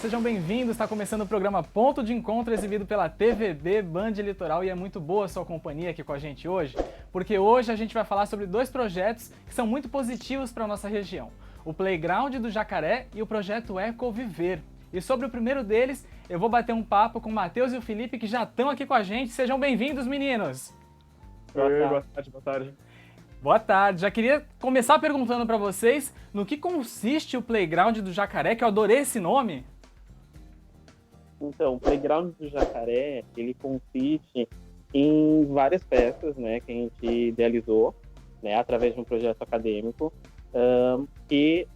sejam bem-vindos. Está começando o programa Ponto de Encontro, exibido pela TVB Band Litoral, e é muito boa a sua companhia aqui com a gente hoje, porque hoje a gente vai falar sobre dois projetos que são muito positivos para a nossa região: o Playground do Jacaré e o projeto Ecoviver. E sobre o primeiro deles, eu vou bater um papo com o Matheus e o Felipe, que já estão aqui com a gente. Sejam bem-vindos, meninos! Boa tarde, boa tarde. Boa tarde. Já queria começar perguntando para vocês no que consiste o Playground do Jacaré, que eu adorei esse nome. Então, o Playground do Jacaré, ele consiste em várias peças, né, que a gente idealizou, né, através de um projeto acadêmico, que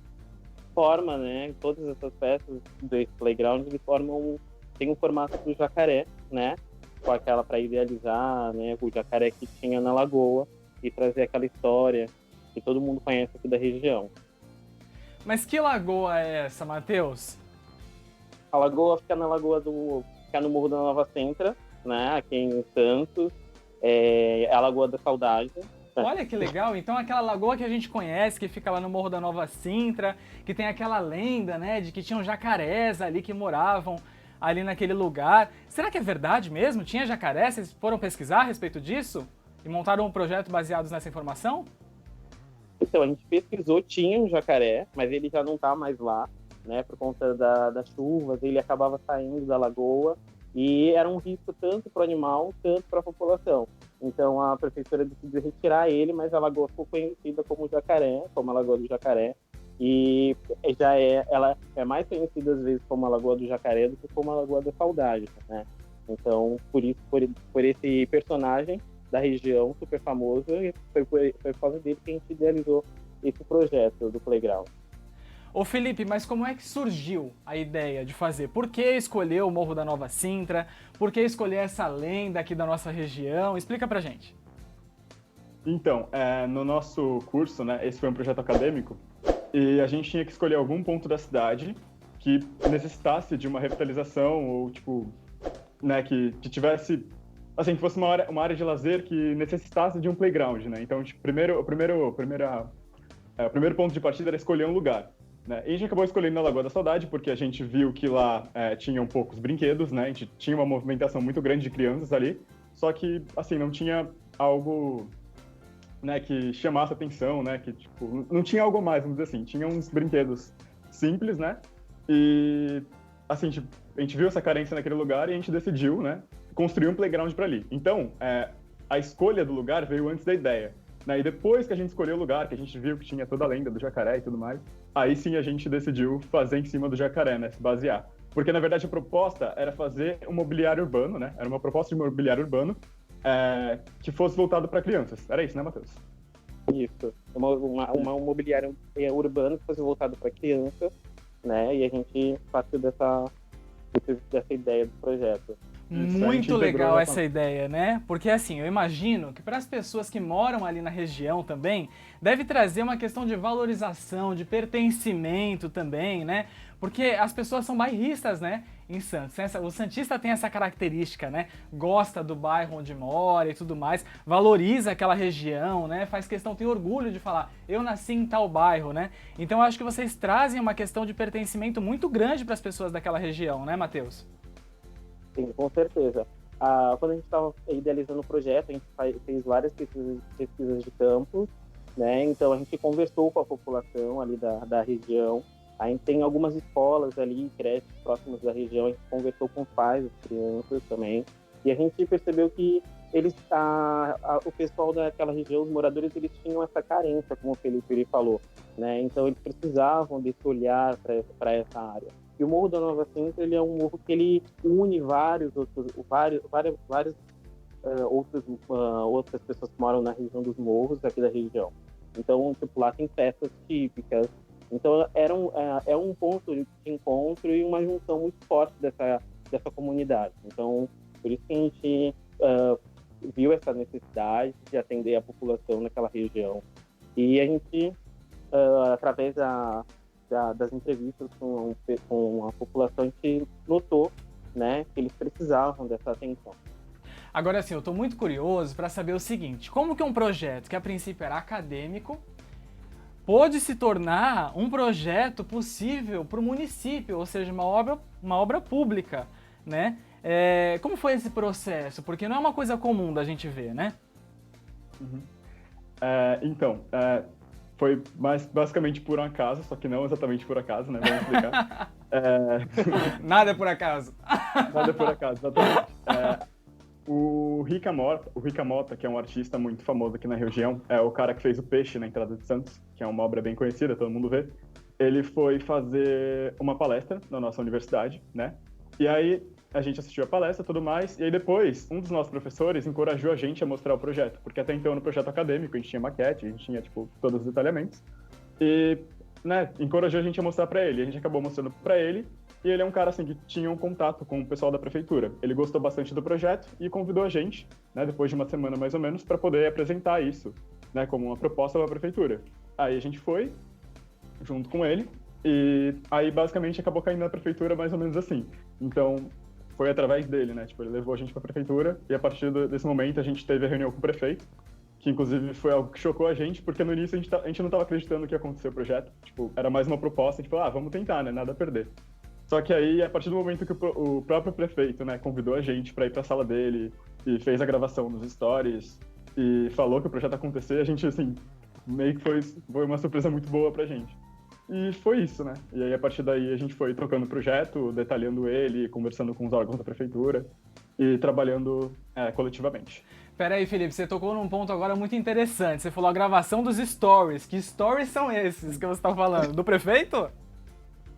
forma, né, todas essas peças desse Playground, tem o formato do jacaré, né, com aquela para idealizar, né, o jacaré que tinha na lagoa, e trazer aquela história que todo mundo conhece aqui da região. Mas que lagoa é essa, Matheus? A lagoa fica fica no Morro da Nova Sintra, né, aqui em Santos. É a Lagoa da Saudade. Olha que legal, então aquela lagoa que a gente conhece, que fica lá no Morro da Nova Sintra, que tem aquela lenda, né, de que tinham jacarés ali que moravam ali naquele lugar. Será que é verdade mesmo? Tinha jacaré? Vocês foram pesquisar a respeito disso? E montaram um projeto baseado nessa informação? Então, a gente pesquisou, tinha um jacaré, mas ele já não está mais lá, né, por conta das chuvas, ele acabava saindo da lagoa e era um risco tanto para o animal, tanto para a população. Então, a prefeitura decidiu retirar ele, mas a lagoa ficou conhecida como jacaré, como a Lagoa do Jacaré, e ela é mais conhecida às vezes como a Lagoa do Jacaré do que como a Lagoa da Saudade, né? Então, por esse personagem da região, super famoso, e foi por causa dele que a gente idealizou esse projeto do Playground. Ô Felipe, mas como é que surgiu a ideia de fazer? Por que escolher o Morro da Nova Sintra? Por que escolher essa lenda aqui da nossa região? Explica pra gente. Então, no nosso curso, né, esse foi um projeto acadêmico, e a gente tinha que escolher algum ponto da cidade que necessitasse de uma revitalização ou, tipo, né, que tivesse, assim, que fosse uma área de lazer que necessitasse de um playground, né? Então, tipo, o primeiro ponto de partida era escolher um lugar, né? E a gente acabou escolhendo a Lagoa da Saudade porque a gente viu que lá tinham poucos brinquedos, né? A gente tinha uma movimentação muito grande de crianças ali, só que, assim, não tinha algo, né, que chamasse atenção, né? Que, tipo, não tinha algo mais, vamos dizer assim. Tinha uns brinquedos simples, né? E, assim, tipo, a gente viu essa carência naquele lugar e a gente decidiu, né, construir um playground para ali. Então, a escolha do lugar veio antes da ideia, né? E depois que a gente escolheu o lugar, que a gente viu que tinha toda a lenda do jacaré e tudo mais, aí sim a gente decidiu fazer em cima do jacaré, né? Se basear. Porque, na verdade, a proposta era fazer um mobiliário urbano, né? Era uma proposta de mobiliário urbano que fosse voltado para crianças. Era isso, né, Matheus? Isso. Um mobiliário urbano que fosse voltado para crianças, né? E a gente partiu dessa ideia do projeto. Muito legal essa ideia, né? Porque assim, eu imagino que para as pessoas que moram ali na região também, deve trazer uma questão de valorização, de pertencimento também, né? Porque as pessoas são bairristas, né? Em Santos. O santista tem essa característica, né? Gosta do bairro onde mora e tudo mais, valoriza aquela região, né? Faz questão, tem orgulho de falar, eu nasci em tal bairro, né? Então eu acho que vocês trazem uma questão de pertencimento muito grande para as pessoas daquela região, né, Matheus? Sim, com certeza. Quando a gente estava idealizando o projeto, a gente fez várias pesquisas de campo, né? Então a gente conversou com a população ali da região. A gente tem algumas escolas ali, creches próximas da região, a gente conversou com os pais das crianças também. E a gente percebeu que o pessoal daquela região, os moradores, eles tinham essa carência, como o Felipe falou, né? Então eles precisavam desse olhar para essa área. E o Morro da Nova Sintra, ele é um morro que ele une várias outras pessoas que moram na região dos morros aqui da região. Então, tipo, lá tem festas típicas. Então, é um ponto de encontro e uma junção muito forte dessa comunidade. Então, por isso que a gente viu essa necessidade de atender a população naquela região. E a gente, através das entrevistas com a população, a gente notou, né, que eles precisavam dessa atenção. Agora, assim, eu estou muito curioso para saber o seguinte: como que um projeto que a princípio era acadêmico pôde se tornar um projeto possível para o município, ou seja, uma obra pública, né? Como foi esse processo? Porque não é uma coisa comum da gente ver, né? Uhum. Então, foi basicamente por um acaso, só que não exatamente por acaso, né? Vamos explicar. Nada é por acaso. Nada é por acaso, exatamente. O Rica Mota, que é um artista muito famoso aqui na região, é o cara que fez o Peixe na Entrada de Santos, que é uma obra bem conhecida, todo mundo vê. Ele foi fazer uma palestra na nossa universidade, né? E aí a gente assistiu a palestra e tudo mais, e aí depois um dos nossos professores encorajou a gente a mostrar o projeto, porque até então no projeto acadêmico a gente tinha maquete, a gente tinha, tipo, todos os detalhamentos, e, né, encorajou a gente a mostrar para ele. A gente acabou mostrando para ele, e ele é um cara, assim, que tinha um contato com o pessoal da prefeitura. Ele gostou bastante do projeto e convidou a gente, né, depois de uma semana mais ou menos, para poder apresentar isso, né, como uma proposta para a prefeitura. Aí a gente foi, junto com ele, e aí basicamente acabou caindo na prefeitura mais ou menos assim. Então, foi através dele, né, tipo, ele levou a gente para a prefeitura, e a partir desse momento a gente teve a reunião com o prefeito, que inclusive foi algo que chocou a gente, porque no início a gente não estava acreditando que ia acontecer o projeto. Tipo, era mais uma proposta, tipo, vamos tentar, né, nada a perder. Só que aí, a partir do momento que o próprio prefeito, né, convidou a gente para ir para a sala dele e fez a gravação nos stories e falou que o projeto ia acontecer, a gente, assim, meio que foi uma surpresa muito boa pra gente. E foi isso, né? E aí, a partir daí, a gente foi trocando o projeto, detalhando ele, conversando com os órgãos da prefeitura e trabalhando coletivamente. Peraí, Felipe, você tocou num ponto agora muito interessante. Você falou a gravação dos stories. Que stories são esses que você está falando? Do prefeito?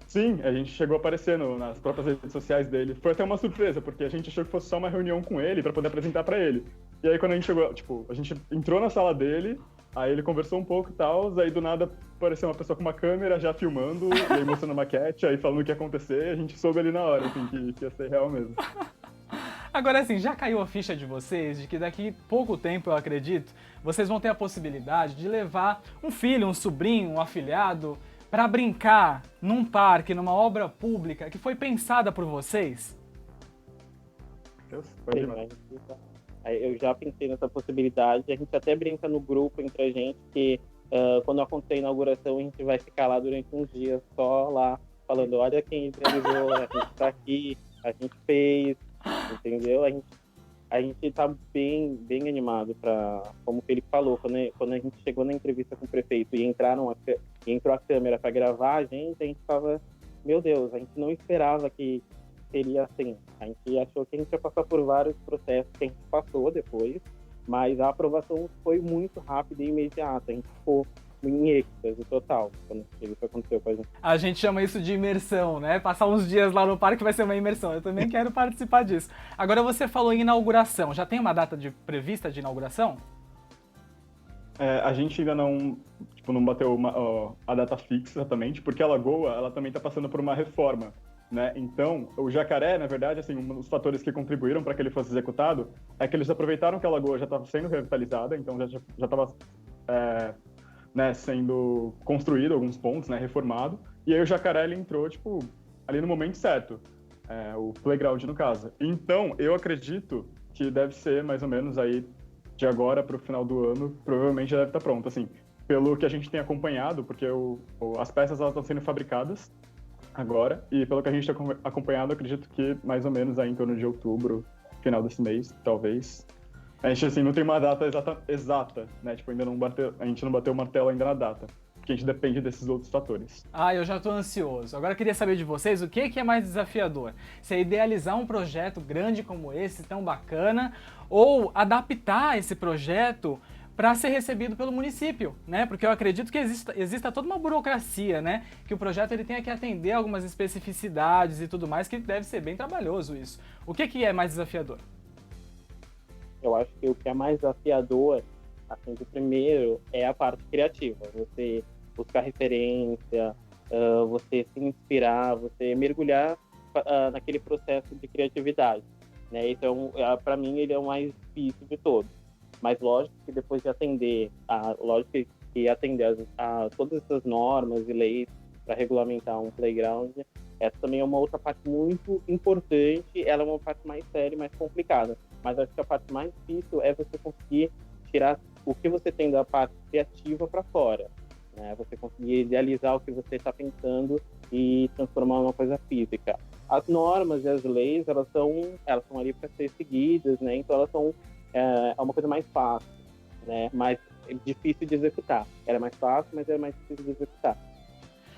Sim, a gente chegou a aparecer nas próprias redes sociais dele. Foi até uma surpresa, porque a gente achou que fosse só uma reunião com ele para poder apresentar para ele. E aí, quando a gente chegou, tipo, a gente entrou na sala dele, aí ele conversou um pouco e tal, aí do nada apareceu uma pessoa com uma câmera já filmando, e aí mostrando a maquete, aí falando o que ia acontecer, e a gente soube ali na hora, assim, que ia ser real mesmo. Agora, assim, já caiu a ficha de vocês de que daqui pouco tempo, eu acredito, vocês vão ter a possibilidade de levar um filho, um sobrinho, um afilhado para brincar num parque, numa obra pública que foi pensada por vocês? Foi demais. Eu já pensei nessa possibilidade, a gente até brinca no grupo entre a gente que quando acontecer a inauguração a gente vai ficar lá durante uns dias só lá falando, olha quem realizou, a gente tá aqui, a gente fez, entendeu? A gente tá bem animado para, como o Felipe falou, quando a gente chegou na entrevista com o prefeito e entrou a câmera para gravar a gente tava, meu Deus, a gente não esperava que seria assim. A gente achou que a gente ia passar por vários processos que a gente passou depois, mas a aprovação foi muito rápida e imediata. A gente ficou em êxtase total quando isso aconteceu com a gente. A gente chama isso de imersão, né? Passar uns dias lá no parque vai ser uma imersão. Eu também quero participar disso. Agora, você falou em inauguração. Já tem uma data prevista de inauguração? A gente ainda não bateu a data fixa exatamente, porque a Lagoa ela também está passando por uma reforma, né? Então, o Jacaré, na verdade, assim, um dos fatores que contribuíram para que ele fosse executado é que eles aproveitaram que a Lagoa já estava sendo revitalizada, então já estava né, sendo construído alguns pontos, né, reformado, e aí o Jacaré ele entrou, tipo, ali no momento certo, o playground no caso. Então, eu acredito que deve ser mais ou menos aí de agora para o final do ano, provavelmente já deve estar pronto, assim, pelo que a gente tem acompanhado, porque as peças elas estão sendo fabricadas agora, e pelo que a gente tem acompanhado, acredito que mais ou menos aí em torno de outubro, final desse mês, talvez. A gente, assim, não tem uma data exata, né? Tipo, a gente não bateu o martelo ainda na data, porque a gente depende desses outros fatores. Eu já tô ansioso. Agora eu queria saber de vocês o que é mais desafiador. Se é idealizar um projeto grande como esse, tão bacana, ou adaptar esse projeto para ser recebido pelo município, né? Porque eu acredito que exista toda uma burocracia, né? Que o projeto ele tenha que atender algumas especificidades e tudo mais, que deve ser bem trabalhoso isso. O que é mais desafiador? Eu acho que o que é mais desafiador, assim, de primeiro, é a parte criativa. Você buscar referência, você se inspirar, você mergulhar naquele processo de criatividade, né? Então, para mim, ele é o mais difícil de todos. Mas lógico que depois de atender a todas essas normas e leis para regulamentar um playground, essa também é uma outra parte muito importante. Ela é uma parte mais séria e mais complicada. Mas acho que a parte mais difícil é você conseguir tirar o que você tem da parte criativa para fora, né? Você conseguir idealizar o que você está pensando e transformar em uma coisa física. As normas e as leis, elas são ali para ser seguidas, né? Então elas são é uma coisa mais fácil, né? Mais difícil de executar. Era mais fácil, mas era mais difícil de executar.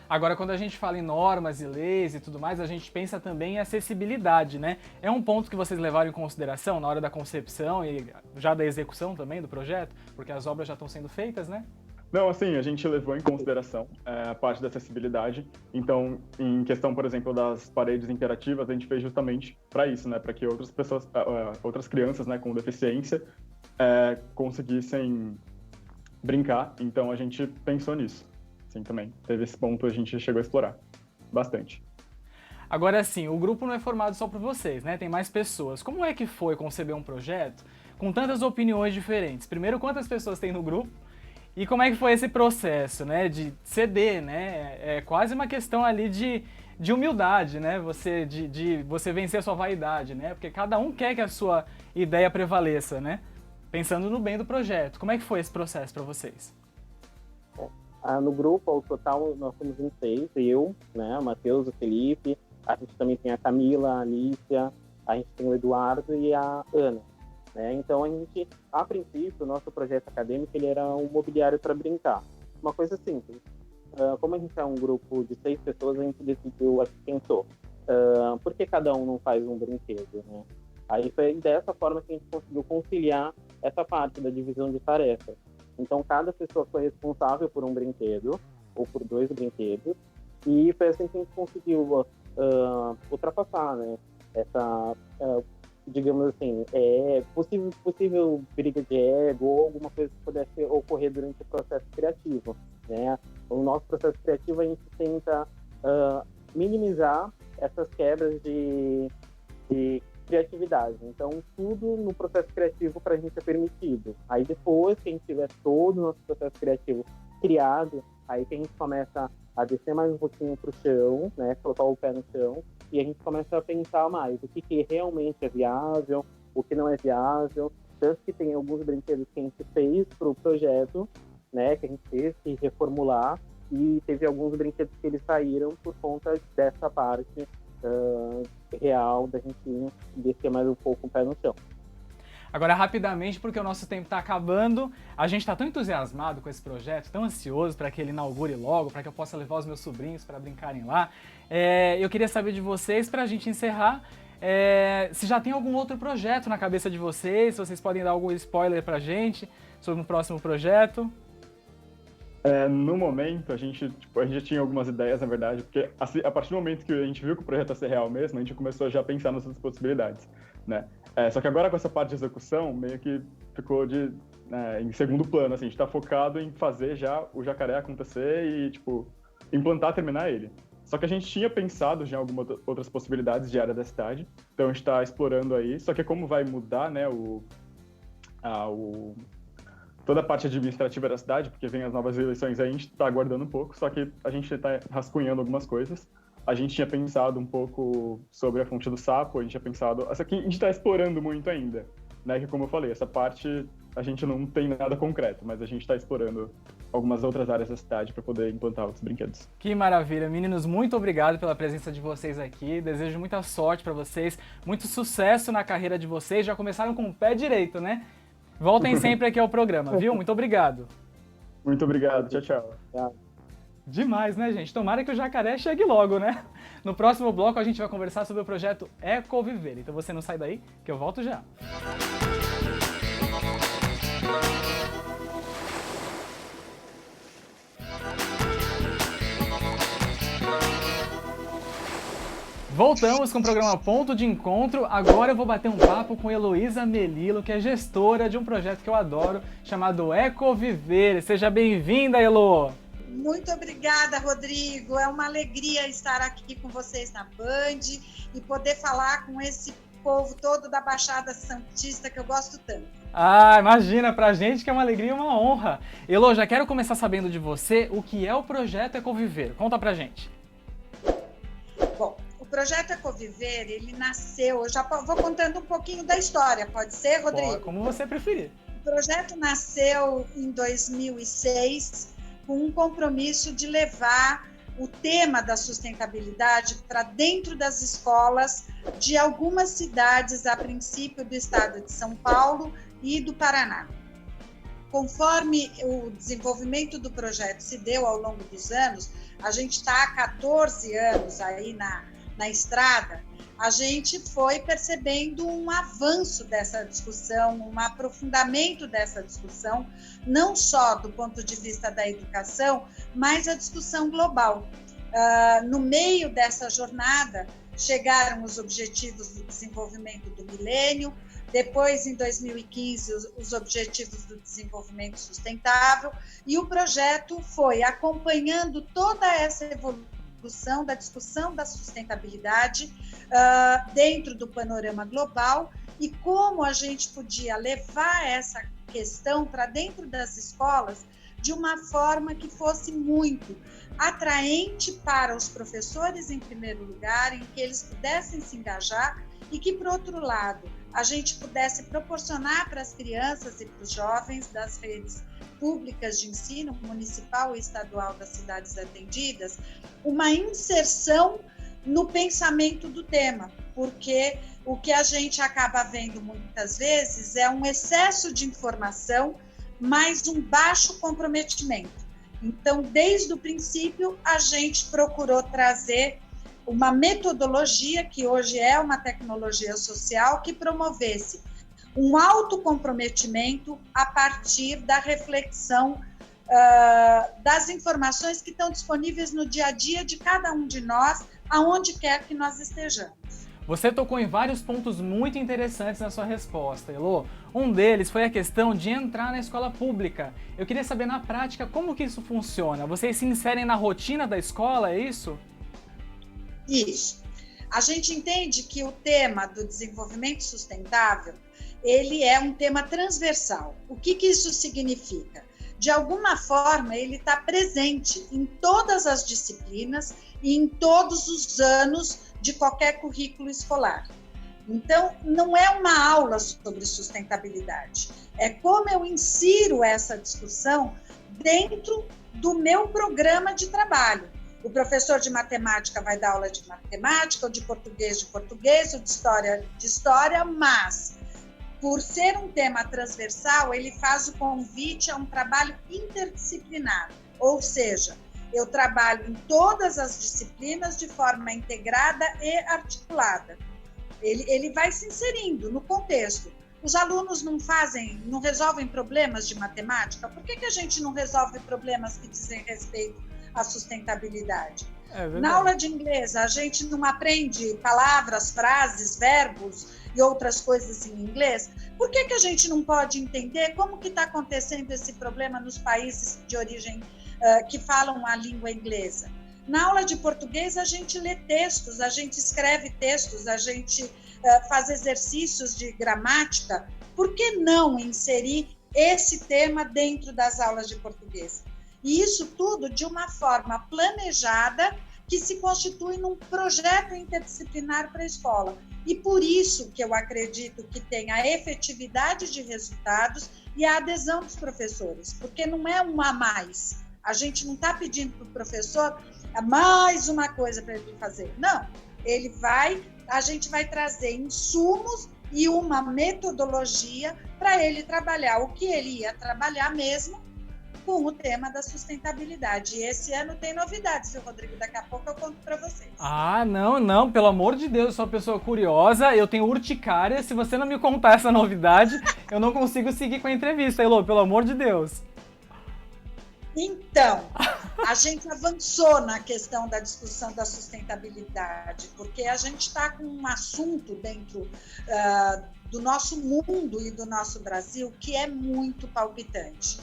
Agora, quando a gente fala em normas e leis e tudo mais, a gente pensa também em acessibilidade, né? É um ponto que vocês levaram em consideração na hora da concepção e já da execução também do projeto? Porque as obras já estão sendo feitas, né? Não, assim, a gente levou em consideração a parte da acessibilidade. Então, em questão, por exemplo, das paredes interativas, a gente fez justamente para isso, né? Para que outras pessoas, outras crianças, né, com deficiência, conseguissem brincar. Então, a gente pensou nisso. Sim, também. Teve esse ponto, a gente chegou a explorar bastante. Agora, sim, o grupo não é formado só por vocês, né? Tem mais pessoas. Como é que foi conceber um projeto com tantas opiniões diferentes? Primeiro, quantas pessoas tem no grupo? E como é que foi esse processo, né, de ceder, né? É quase uma questão ali de humildade, né? De você vencer a sua vaidade, né? Porque cada um quer que a sua ideia prevaleça, né? Pensando no bem do projeto. Como é que foi esse processo para vocês? No grupo, ao total, nós somos em 6, eu, né, o Matheus, o Felipe, a gente também tem a Camila, a Alicia, a gente tem o Eduardo e a Ana. Né? Então, a princípio, o nosso projeto acadêmico ele era um mobiliário para brincar. Uma coisa simples. Como a gente é um grupo de 6 pessoas, a gente decidiu, a gente pensou, por que cada um não faz um brinquedo? Né? Aí foi dessa forma que a gente conseguiu conciliar essa parte da divisão de tarefas. Então, cada pessoa foi responsável por um brinquedo, ou por 2 brinquedos, e foi assim que a gente conseguiu ultrapassar, né? Essa, digamos assim, possível briga de ego ou alguma coisa que pudesse ocorrer durante o processo criativo, né? O nosso processo criativo, a gente tenta minimizar essas quebras de criatividade. Então, tudo no processo criativo para a gente é permitido. Aí, depois que a gente tiver todo o nosso processo criativo criado, aí que a gente começa a descer mais um pouquinho para o chão, né, colocar o pé no chão, e a gente começa a pensar mais o que realmente é viável, o que não é viável. Tanto que tem alguns brinquedos que a gente fez para o projeto, né, que a gente teve que reformular, e teve alguns brinquedos que eles saíram por conta dessa parte real da gente descer mais um pouco o pé no chão. Agora, rapidamente, porque o nosso tempo está acabando, a gente está tão entusiasmado com esse projeto, tão ansioso para que ele inaugure logo, para que eu possa levar os meus sobrinhos para brincarem lá. Eu queria saber de vocês, para a gente encerrar, se já tem algum outro projeto na cabeça de vocês, se vocês podem dar algum spoiler para a gente sobre o próximo projeto. No momento, a gente já tinha algumas ideias, na verdade, porque assim, a partir do momento que a gente viu que o projeto ia ser real mesmo, a gente começou a já pensar nas outras possibilidades, né? Só que agora com essa parte de execução, meio que ficou em segundo plano, assim, a gente tá focado em fazer já o Jacaré acontecer e, implantar, terminar ele. Só que a gente tinha pensado já em algumas outras possibilidades de área da cidade, então a gente tá explorando aí, só que como vai mudar, né, toda a parte administrativa da cidade, porque vem as novas eleições aí, a gente está aguardando um pouco, só que a gente está rascunhando algumas coisas. A gente tinha pensado um pouco sobre a fonte do sapo, a gente tinha pensado... Essa aqui a gente está explorando muito ainda, né? Que como eu falei, essa parte a gente não tem nada concreto, mas a gente está explorando algumas outras áreas da cidade para poder implantar outros brinquedos. Que maravilha! Meninos, muito obrigado pela presença de vocês aqui. Desejo muita sorte para vocês, muito sucesso na carreira de vocês. Já começaram com o pé direito, né? Voltem sempre aqui ao programa, viu? Muito obrigado. Muito obrigado. Tchau, tchau. Demais, né, gente? Tomara que o Jacaré chegue logo, né? No próximo bloco a gente vai conversar sobre o projeto Ecoviver. Então você não sai daí, que eu volto já. Voltamos com o programa Ponto de Encontro. Agora eu vou bater um papo com Heloísa Melilo, que é gestora de um projeto que eu adoro, chamado Ecoviver. Seja bem-vinda, Elo! Muito obrigada, Rodrigo. É uma alegria estar aqui com vocês na Band e poder falar com esse povo todo da Baixada Santista que eu gosto tanto. Imagina, pra gente que é uma alegria e uma honra. Elo, já quero começar sabendo de você o que é o projeto Ecoviver. Conta pra gente. Bom, o projeto Ecoviver, ele nasceu... Eu já vou contando um pouquinho da história, pode ser, Rodrigo? Como você preferir. O projeto nasceu em 2006... com um compromisso de levar o tema da sustentabilidade para dentro das escolas de algumas cidades, a princípio do estado de São Paulo e do Paraná. Conforme o desenvolvimento do projeto se deu ao longo dos anos, a gente está há 14 anos aí na estrada, a gente foi percebendo um avanço dessa discussão, um aprofundamento dessa discussão, não só do ponto de vista da educação, mas a discussão global. No meio dessa jornada, chegaram os Objetivos do Desenvolvimento do Milênio, depois, em 2015, os Objetivos do Desenvolvimento Sustentável, e o projeto foi acompanhando toda essa evolução da discussão da sustentabilidade dentro do panorama global e como a gente podia levar essa questão para dentro das escolas de uma forma que fosse muito atraente para os professores, em primeiro lugar, em que eles pudessem se engajar e que, por outro lado, a gente pudesse proporcionar para as crianças e para os jovens das redes públicas de ensino municipal e estadual das cidades atendidas uma inserção no pensamento do tema, porque o que a gente acaba vendo muitas vezes é um excesso de informação, mas um baixo comprometimento. Então, desde o princípio, a gente procurou trazer uma metodologia, que hoje é uma tecnologia social, que promovesse um autocomprometimento a partir da reflexão das informações que estão disponíveis no dia a dia de cada um de nós, aonde quer que nós estejamos. Você tocou em vários pontos muito interessantes na sua resposta, Elô. Um deles foi a questão de entrar na escola pública. Eu queria saber na prática como que isso funciona. Vocês se inserem na rotina da escola, é isso? Isso. A gente entende que o tema do desenvolvimento sustentável, ele é um tema transversal. O que isso significa? De alguma forma, ele está presente em todas as disciplinas e em todos os anos de qualquer currículo escolar. Então, não é uma aula sobre sustentabilidade, é como eu insiro essa discussão dentro do meu programa de trabalho. O professor de matemática vai dar aula de matemática, ou de português, ou de história, mas, por ser um tema transversal, ele faz o convite a um trabalho interdisciplinar, ou seja, eu trabalho em todas as disciplinas de forma integrada e articulada. Ele vai se inserindo no contexto. Os alunos não resolvem problemas de matemática? Por que a gente não resolve problemas que dizem respeito à sustentabilidade? Na aula de inglês, a gente não aprende palavras, frases, verbos e outras coisas em inglês? Por que a gente não pode entender como que está acontecendo esse problema nos países de origem que falam a língua inglesa? Na aula de português, a gente lê textos, a gente escreve textos, a gente faz exercícios de gramática. Por que não inserir esse tema dentro das aulas de português? E isso tudo de uma forma planejada que se constitui num projeto interdisciplinar para a escola. E por isso que eu acredito que tem a efetividade de resultados e a adesão dos professores, porque não é um a mais. A gente não está pedindo para o professor mais uma coisa para ele fazer. Não, a gente vai trazer insumos e uma metodologia para ele trabalhar o que ele ia trabalhar mesmo com o tema da sustentabilidade. E esse ano tem novidades, viu, Rodrigo? Daqui a pouco eu conto para vocês. Ah, não, pelo amor de Deus, eu sou uma pessoa curiosa, eu tenho urticária, se você não me contar essa novidade, eu não consigo seguir com a entrevista, Elô, pelo amor de Deus. Então, a gente avançou na questão da discussão da sustentabilidade, porque a gente está com um assunto dentro do nosso mundo e do nosso Brasil que é muito palpitante.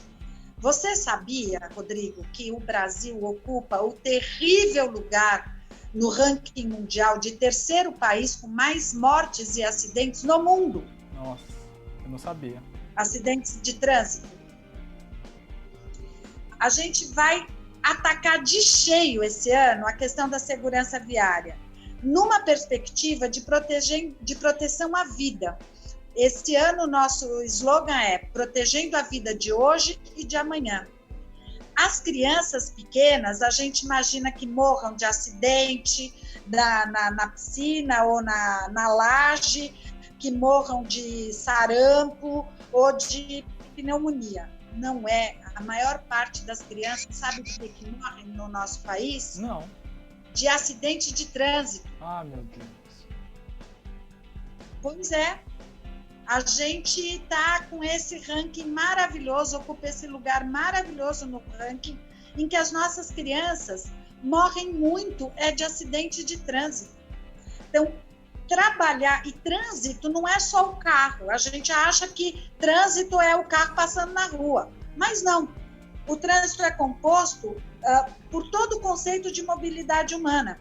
Você sabia, Rodrigo, que o Brasil ocupa o terrível lugar no ranking mundial de terceiro país com mais mortes e acidentes no mundo? Nossa, eu não sabia. Acidentes de trânsito. A gente vai atacar de cheio esse ano a questão da segurança viária, numa perspectiva de proteção à vida. Esse ano, o nosso slogan é Protegendo a Vida de Hoje e de Amanhã. As crianças pequenas, a gente imagina que morram de acidente na piscina ou na laje, que morram de sarampo ou de pneumonia. Não é. A maior parte das crianças, sabe de que morrem no nosso país? Não. De acidente de trânsito. Ah, meu Deus. Pois é. A gente está com esse ranking maravilhoso, ocupa esse lugar maravilhoso no ranking, em que as nossas crianças morrem muito de acidente de trânsito. Então, trabalhar, e trânsito não é só o carro, a gente acha que trânsito é o carro passando na rua, mas não. O trânsito é composto por todo o conceito de mobilidade humana.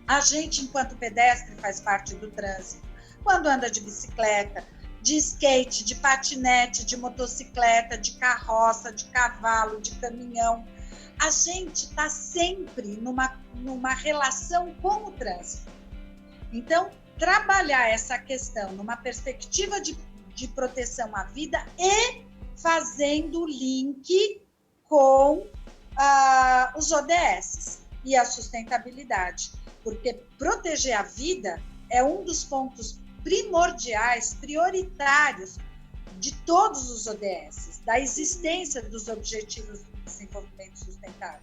A gente, enquanto pedestre, faz parte do trânsito. Quando anda de bicicleta, de skate, de patinete, de motocicleta, de carroça, de cavalo, de caminhão, a gente está sempre numa relação com o trânsito. Então, trabalhar essa questão numa perspectiva de proteção à vida e fazendo link com os ODS e a sustentabilidade, porque proteger a vida é um dos pontos primordiais, prioritários de todos os ODS, da existência dos Objetivos do Desenvolvimento Sustentável.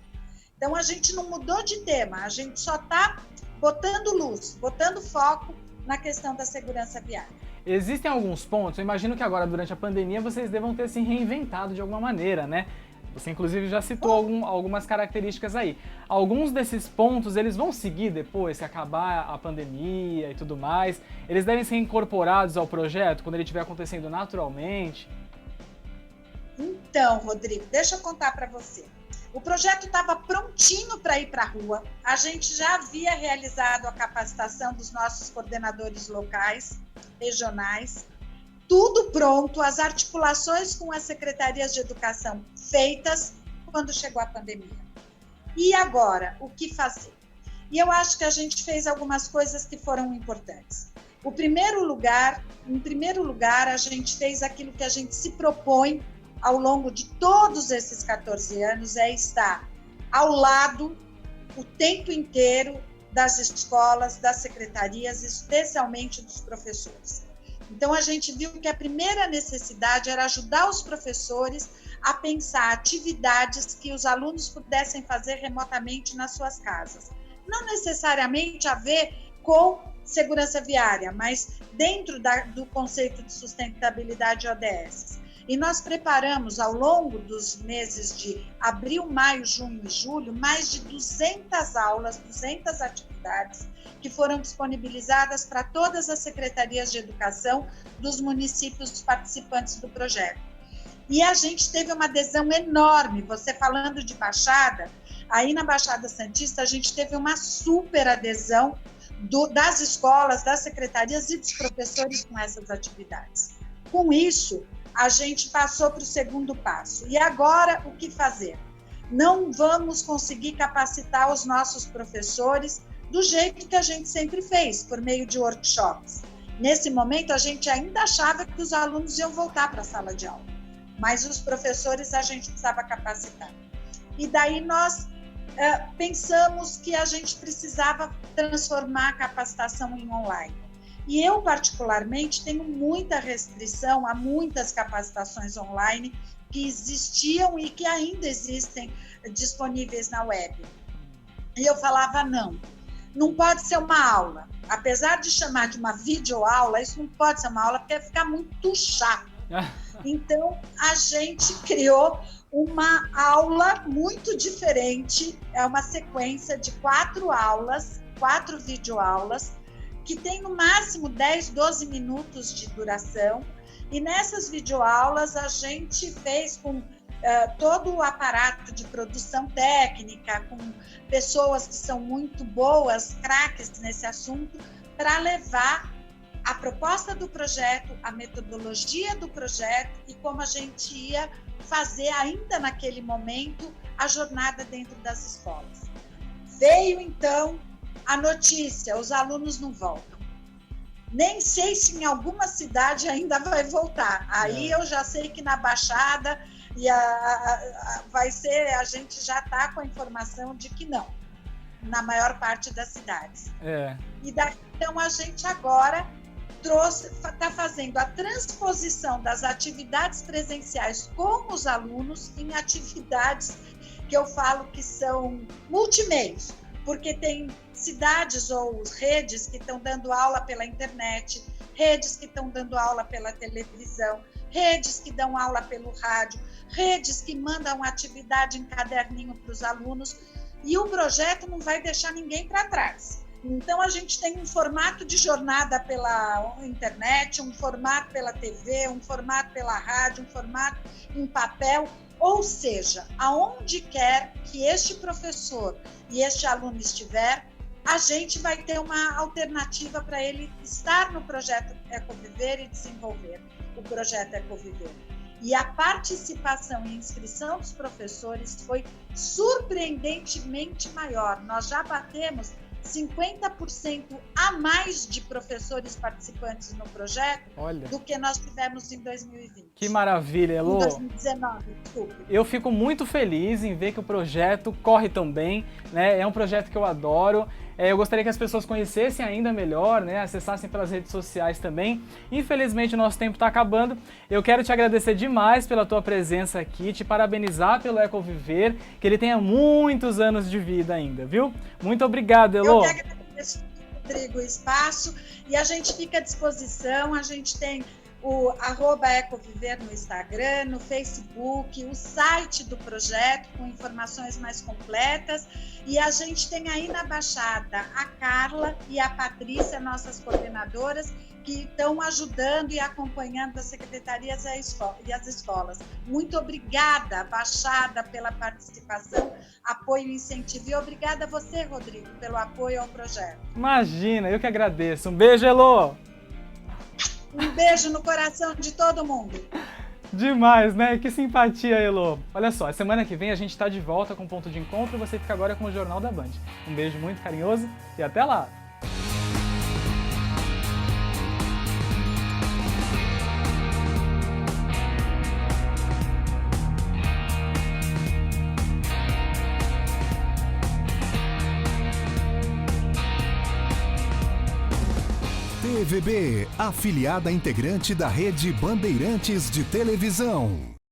Então, a gente não mudou de tema, a gente só está botando luz, botando foco na questão da segurança viária. Existem alguns pontos, eu imagino que agora, durante a pandemia, vocês devam ter se reinventado de alguma maneira, né? Você, inclusive, já citou algumas características aí. Alguns desses pontos, eles vão seguir depois que acabar a pandemia e tudo mais? Eles devem ser incorporados ao projeto quando ele estiver acontecendo naturalmente? Então, Rodrigo, deixa eu contar para você. O projeto estava prontinho para ir para a rua. A gente já havia realizado a capacitação dos nossos coordenadores locais, regionais, tudo pronto, as articulações com as secretarias de educação feitas quando chegou a pandemia. E agora, o que fazer? E eu acho que a gente fez algumas coisas que foram importantes. Em primeiro lugar, a gente fez aquilo que a gente se propõe ao longo de todos esses 14 anos, é estar ao lado o tempo inteiro das escolas, das secretarias, especialmente dos professores. Então, a gente viu que a primeira necessidade era ajudar os professores a pensar atividades que os alunos pudessem fazer remotamente nas suas casas. Não necessariamente a ver com segurança viária, mas dentro do conceito de sustentabilidade ODS. E nós preparamos, ao longo dos meses de abril, maio, junho e julho, mais de 200 aulas, 200 atividades que foram disponibilizadas para todas as secretarias de educação dos municípios participantes do projeto. E a gente teve uma adesão enorme. Você falando de Baixada, aí na Baixada Santista, a gente teve uma super adesão das escolas, das secretarias e dos professores com essas atividades. Com isso, a gente passou para o segundo passo. E agora, o que fazer? Não vamos conseguir capacitar os nossos professores do jeito que a gente sempre fez, por meio de workshops. Nesse momento, a gente ainda achava que os alunos iam voltar para a sala de aula, mas os professores a gente precisava capacitar. E daí nós pensamos que a gente precisava transformar a capacitação em online. E eu, particularmente, tenho muita restrição a muitas capacitações online que existiam e que ainda existem disponíveis na web. E eu falava, não pode ser uma aula. Apesar de chamar de uma videoaula, isso não pode ser uma aula porque vai ficar muito chato. Então, a gente criou uma aula muito diferente, é uma sequência de 4 aulas, 4 videoaulas, que tem no máximo 10, 12 minutos de duração. E nessas videoaulas a gente fez com todo o aparato de produção técnica, com pessoas que são muito boas, craques nesse assunto, para levar a proposta do projeto, a metodologia do projeto e como a gente ia fazer ainda naquele momento a jornada dentro das escolas. Veio então a notícia, os alunos não voltam. Nem sei se em alguma cidade ainda vai voltar. Aí eu já sei que na Baixada E vai ser, a gente já está com a informação de que não, na maior parte das cidades. E então a gente agora está fazendo a transposição das atividades presenciais com os alunos em atividades que eu falo que são multimeios, porque tem cidades ou redes que estão dando aula pela internet, redes que estão dando aula pela televisão, redes que dão aula pelo rádio, redes que mandam atividade em caderninho para os alunos, e o projeto não vai deixar ninguém para trás. Então, a gente tem um formato de jornada pela internet, um formato pela TV, um formato pela rádio, um formato em papel, ou seja, aonde quer que este professor e este aluno estiver, a gente vai ter uma alternativa para ele estar no projeto Ecoviver e desenvolver o projeto Ecoviver. E a participação e inscrição dos professores foi surpreendentemente maior. Nós já batemos 50% a mais de professores participantes no projeto do que nós tivemos em 2020. Que maravilha, Elô. Em 2019, desculpe. Eu fico muito feliz em ver que o projeto corre tão bem, né? É um projeto que eu adoro. Eu gostaria que as pessoas conhecessem ainda melhor, né? Acessassem pelas redes sociais também. Infelizmente, o nosso tempo está acabando. Eu quero te agradecer demais pela tua presença aqui, te parabenizar pelo Ecoviver, que ele tenha muitos anos de vida ainda, viu? Muito obrigado, Elô. Eu que agradeço, Rodrigo, o espaço, e a gente fica à disposição. A gente tem o @Ecoviver no Instagram, no Facebook, o site do projeto com informações mais completas, e a gente tem aí na Baixada a Carla e a Patrícia, nossas coordenadoras, que estão ajudando e acompanhando as secretarias e as escolas. Muito obrigada, Baixada, pela participação, apoio e incentivo. E obrigada a você, Rodrigo, pelo apoio ao projeto. Imagina, eu que agradeço. Um beijo, Elô! Um beijo no coração de todo mundo. Demais, né? Que simpatia, Elô. Olha só, semana que vem a gente está de volta com o Ponto de Encontro e você fica agora com o Jornal da Band. Um beijo muito carinhoso e até lá! TVB, afiliada integrante da Rede Bandeirantes de Televisão.